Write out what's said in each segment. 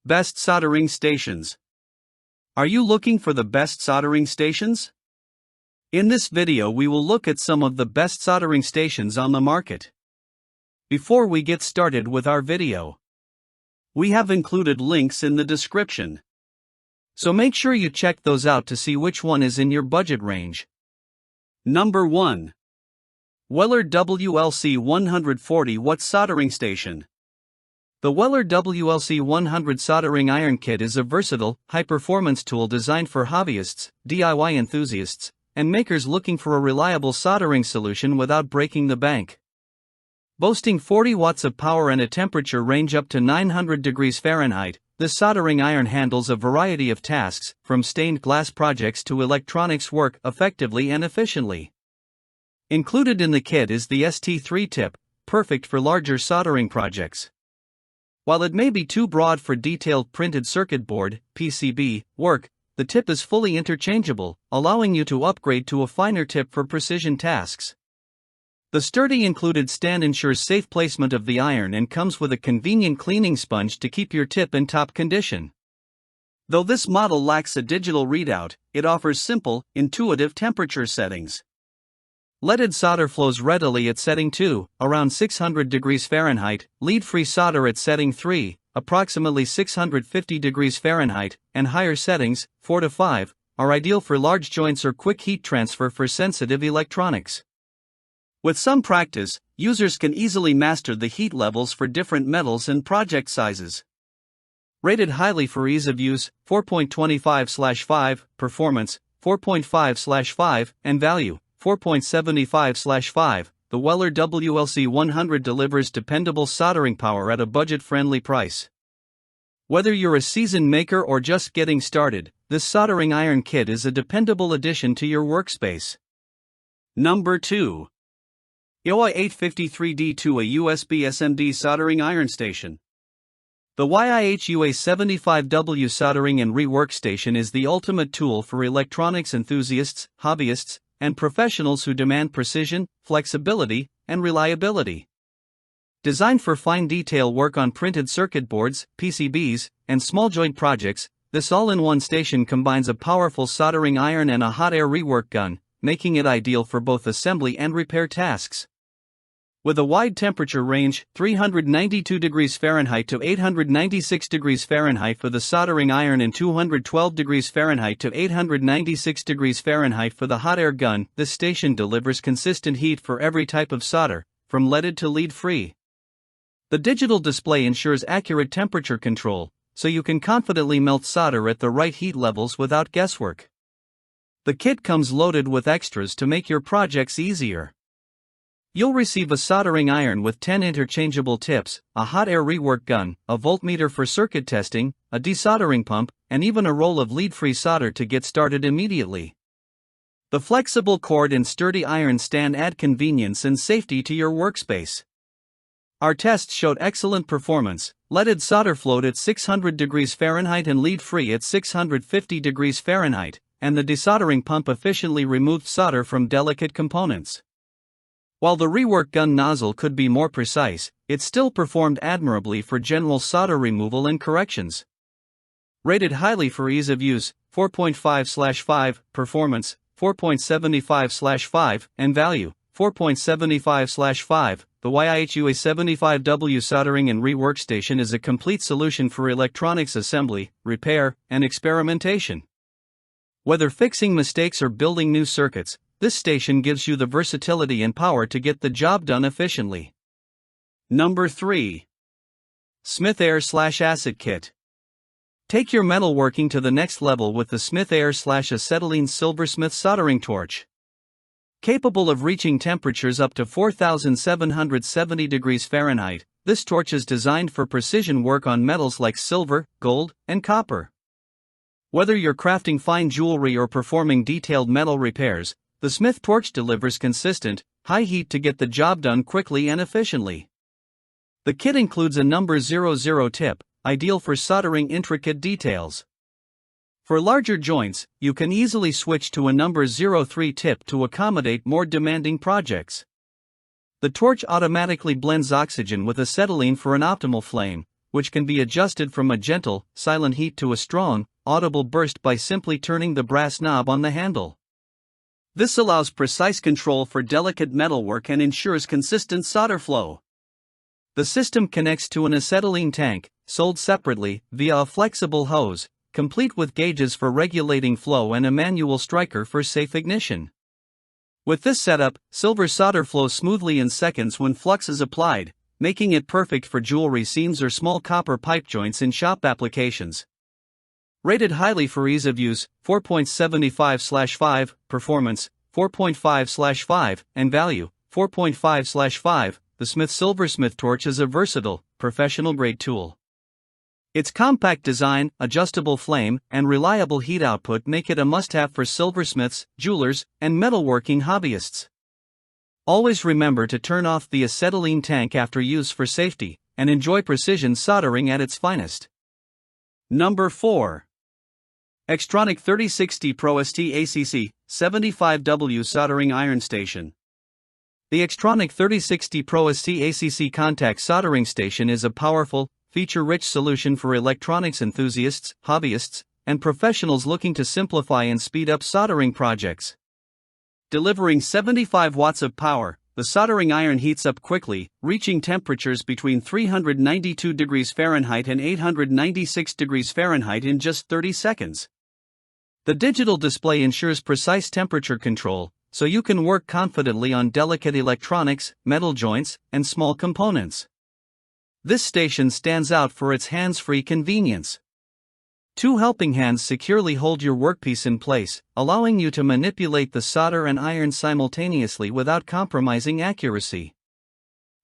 Best soldering stations. Are you looking for the best soldering stations? In this video we will look at some of the best soldering stations on the market. Before we get started with our video, we have included links in the description, so make sure you check those out to see which one is in your budget range. Number 1. Weller WLC 140 Watt Soldering Station. The Weller WLC 100 Soldering Iron Kit is a versatile, high-performance tool designed for hobbyists, DIY enthusiasts, and makers looking for a reliable soldering solution without breaking the bank. Boasting 40 watts of power and a temperature range up to 900 degrees Fahrenheit, this soldering iron handles a variety of tasks, from stained glass projects to electronics work effectively and efficiently. Included in the kit is the ST3 tip, perfect for larger soldering projects. While it may be too broad for detailed printed circuit board (PCB) work, the tip is fully interchangeable, allowing you to upgrade to a finer tip for precision tasks. The sturdy included stand ensures safe placement of the iron and comes with a convenient cleaning sponge to keep your tip in top condition. Though this model lacks a digital readout, it offers simple, intuitive temperature settings. Leaded solder flows readily at setting 2, around 600 degrees Fahrenheit, lead-free solder at setting 3, approximately 650 degrees Fahrenheit, and higher settings, 4 to 5, are ideal for large joints or quick heat transfer for sensitive electronics. With some practice, users can easily master the heat levels for different metals and project sizes. Rated highly for ease of use, 4.25/5, performance, 4.5/5, and value, 4.75/5, the Weller WLC 100 delivers dependable soldering power at a budget-friendly price. Whether you're a seasoned maker or just getting started, this soldering iron kit is a dependable addition to your workspace. Number 2. Yihua 853D2 A USB SMD Soldering Iron Station. The Yihua 75W Soldering and Rework Station is the ultimate tool for electronics enthusiasts, hobbyists, and professionals who demand precision, flexibility, and reliability. Designed for fine detail work on printed circuit boards, PCBs, and small joint projects, this all-in-one station combines a powerful soldering iron and a hot air rework gun, making it ideal for both assembly and repair tasks. With a wide temperature range, 392 degrees Fahrenheit to 896 degrees Fahrenheit for the soldering iron and 212 degrees Fahrenheit to 896 degrees Fahrenheit for the hot air gun, this station delivers consistent heat for every type of solder, from leaded to lead-free. The digital display ensures accurate temperature control, so you can confidently melt solder at the right heat levels without guesswork. The kit comes loaded with extras to make your projects easier. You'll receive a soldering iron with 10 interchangeable tips, a hot air rework gun, a voltmeter for circuit testing, a desoldering pump, and even a roll of lead-free solder to get started immediately. The flexible cord and sturdy iron stand add convenience and safety to your workspace. Our tests showed excellent performance. Leaded solder flowed at 600 degrees Fahrenheit and lead-free at 650 degrees Fahrenheit, and the desoldering pump efficiently removed solder from delicate components. While the rework gun nozzle could be more precise, it still performed admirably for general solder removal and corrections. Rated highly for ease of use, 4.5/5, performance, 4.75/5, and value, 4.75/5, the Yihua 75W Soldering and Rework Station is a complete solution for electronics assembly, repair, and experimentation. Whether fixing mistakes or building new circuits, this station gives you the versatility and power to get the job done efficiently. Number 3. Smith Air/Acet Kit. Take your metalworking to the next level with the Smith Air/Acetylene Silversmith Soldering Torch. Capable of reaching temperatures up to 4,770 degrees Fahrenheit, this torch is designed for precision work on metals like silver, gold, and copper. Whether you're crafting fine jewelry or performing detailed metal repairs, the Smith torch delivers consistent, high heat to get the job done quickly and efficiently. The kit includes a number 00 tip, ideal for soldering intricate details. For larger joints, you can easily switch to a number 03 tip to accommodate more demanding projects. The torch automatically blends oxygen with acetylene for an optimal flame, which can be adjusted from a gentle, silent heat to a strong, audible burst by simply turning the brass knob on the handle. This allows precise control for delicate metalwork and ensures consistent solder flow. The system connects to an acetylene tank, sold separately, via a flexible hose, complete with gauges for regulating flow and a manual striker for safe ignition. With this setup, silver solder flows smoothly in seconds when flux is applied, making it perfect for jewelry seams or small copper pipe joints in shop applications. Rated highly for ease of use, 4.75/5, performance, 4.5/5, and value, 4.5/5, the Smith Silversmith torch is a versatile, professional-grade tool. Its compact design, adjustable flame, and reliable heat output make it a must-have for silversmiths, jewelers, and metalworking hobbyists. Always remember to turn off the acetylene tank after use for safety, and enjoy precision soldering at its finest. Number 4. X-Tronic 3060 Pro ST ACC 75W Soldering Iron Station. The X-Tronic 3060 Pro ST ACC Contact Soldering Station is a powerful, feature-rich solution for electronics enthusiasts, hobbyists, and professionals looking to simplify and speed up soldering projects. Delivering 75 watts of power, the soldering iron heats up quickly, reaching temperatures between 392 degrees Fahrenheit and 896 degrees Fahrenheit in just 30 seconds. The digital display ensures precise temperature control, so you can work confidently on delicate electronics, metal joints, and small components. This station stands out for its hands-free convenience. 2 helping hands securely hold your workpiece in place, allowing you to manipulate the solder and iron simultaneously without compromising accuracy.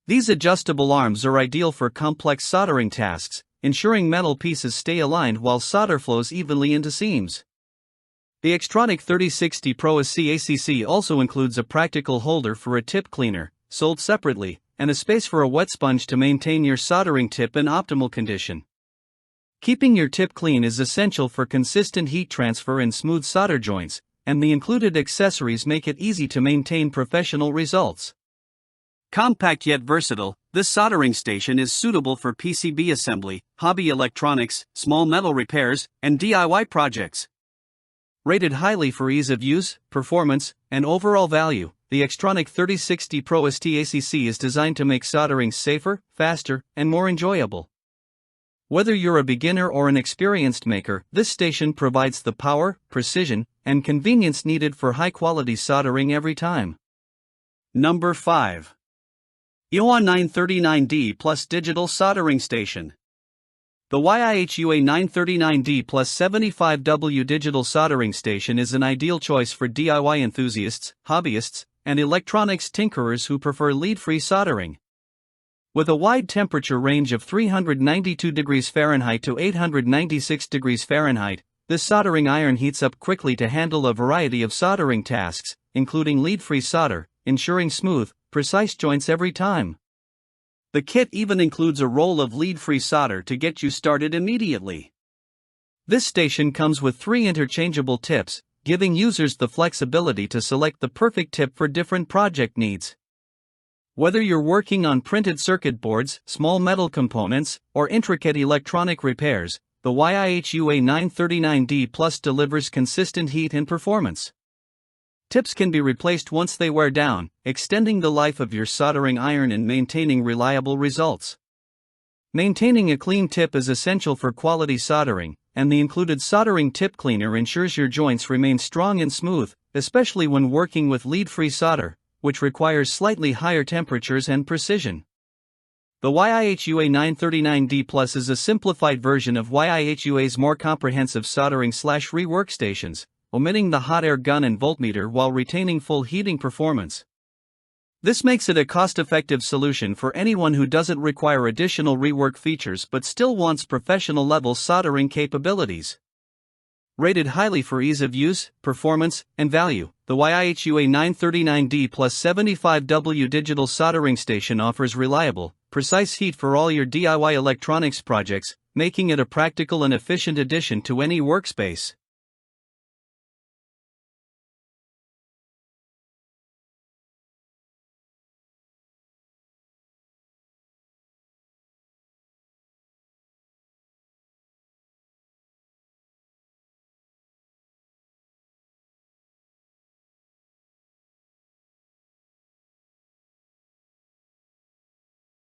These adjustable arms are ideal for complex soldering tasks, ensuring metal pieces stay aligned while solder flows evenly into seams. The X-Tronic 3060 Pro ST ACC also includes a practical holder for a tip cleaner, sold separately, and a space for a wet sponge to maintain your soldering tip in optimal condition. Keeping your tip clean is essential for consistent heat transfer and smooth solder joints, and the included accessories make it easy to maintain professional results. Compact yet versatile, this soldering station is suitable for PCB assembly, hobby electronics, small metal repairs, and DIY projects. Rated highly for ease of use, performance, and overall value, the X-Tronic 3060 Pro ST ACC is designed to make soldering safer, faster, and more enjoyable. Whether you're a beginner or an experienced maker, this station provides the power, precision, and convenience needed for high-quality soldering every time. Number 5. Yihua 939D Plus Digital Soldering Station. The Yihua 939D Plus 75W Digital Soldering Station is an ideal choice for DIY enthusiasts, hobbyists, and electronics tinkerers who prefer lead-free soldering. With a wide temperature range of 392 degrees Fahrenheit to 896 degrees Fahrenheit, this soldering iron heats up quickly to handle a variety of soldering tasks, including lead-free solder, ensuring smooth, precise joints every time. The kit even includes a roll of lead-free solder to get you started immediately. This station comes with 3 interchangeable tips, giving users the flexibility to select the perfect tip for different project needs. Whether you're working on printed circuit boards, small metal components, or intricate electronic repairs, the Yihua 939D Plus delivers consistent heat and performance. Tips can be replaced once they wear down, extending the life of your soldering iron and maintaining reliable results. Maintaining a clean tip is essential for quality soldering, and the included soldering tip cleaner ensures your joints remain strong and smooth, especially when working with lead-free solder, which requires slightly higher temperatures and precision. The Yihua 939D Plus is a simplified version of Yihua's more comprehensive soldering/rework stations, omitting the hot air gun and voltmeter while retaining full heating performance. This makes it a cost-effective solution for anyone who doesn't require additional rework features but still wants professional-level soldering capabilities. Rated highly for ease of use, performance, and value, the Yihua 939D Plus 75W Digital Soldering Station offers reliable, precise heat for all your DIY electronics projects, making it a practical and efficient addition to any workspace.